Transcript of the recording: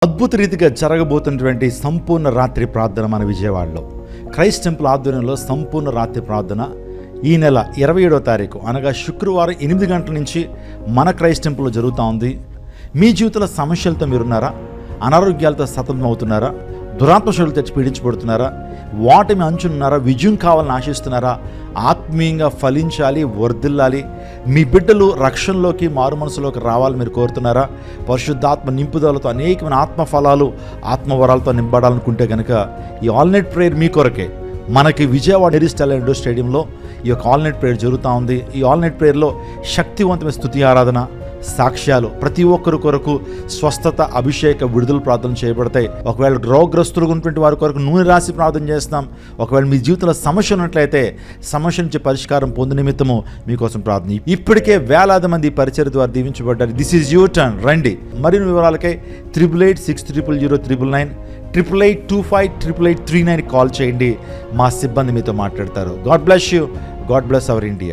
అద్భుత రీతిగా జరగబోతున్నటువంటి సంపూర్ణ రాత్రి ప్రార్థన మన విజయవాడలో క్రైస్ట్ టెంపుల్ ఆధ్వర్యంలో సంపూర్ణ రాత్రి ప్రార్థన ఈ నెల 27వ తారీఖు అనగా శుక్రవారం 8 గంటల నుంచి మన క్రైస్ట్ టెంపుల్లో జరుగుతూ ఉంది. మీ జీవితంలో సమస్యలతో మీరున్నారా? అనారోగ్యాలతో సతమతం అవుతున్నారా? దురాత్మశక్తులు తెచ్చి పీడించబడుతున్నారా? వాటిని అంచున్నారా? విజయం కావాలని ఆశిస్తున్నారా? ఆత్మీయంగా ఫలించాలి, వర్ధిల్లాలి, మీ బిడ్డలు రక్షణలోకి మారు మనసులోకి రావాలని మీరు కోరుతున్నారా? పరిశుద్ధాత్మ నింపుదలతో అనేకమైన ఆత్మఫలాలు ఆత్మవరాలతో నింపడాలనుకుంటే కనుక ఈ ఆల్ నైట్ ప్రేయర్ మీ కొరకే. మనకి విజయవాడ ఎరిస్టల్ ఇండోర్ స్టేడియంలో ఈ యొక్క ఆల్ నైట్ ప్రేయర్ జరుగుతూ ఉంది. ఈ ఆల్ నైట్ ప్రేయర్లో శక్తివంతమైన స్తుతి ఆరాధన, సాక్ష్యాలు, ప్రతి ఒక్కరి కొరకు స్వస్థత, అభిషేక, విడుదల ప్రార్థన చేయబడతాయి. ఒకవేళ రోగగ్రస్తులుగా ఉన్నటువంటి వారి కొరకు నూనె రాసి ప్రార్థన చేస్తాం. ఒకవేళ మీ జీవితంలో సమస్య ఉన్నట్లయితే సమస్య నుంచి పరిష్కారం పొందు నిమిత్తము మీకోసం ప్రార్థన. ఇప్పటికే వేలాది మంది పరిచర్య ద్వారా దీవించబడ్డారు. This is your turn. రండి. మరిన్ని వివరాలకై 8886000999 88258839 కాల్ చేయండి. మా సిబ్బంది మీతో మాట్లాడతారు. God bless you. God bless our India.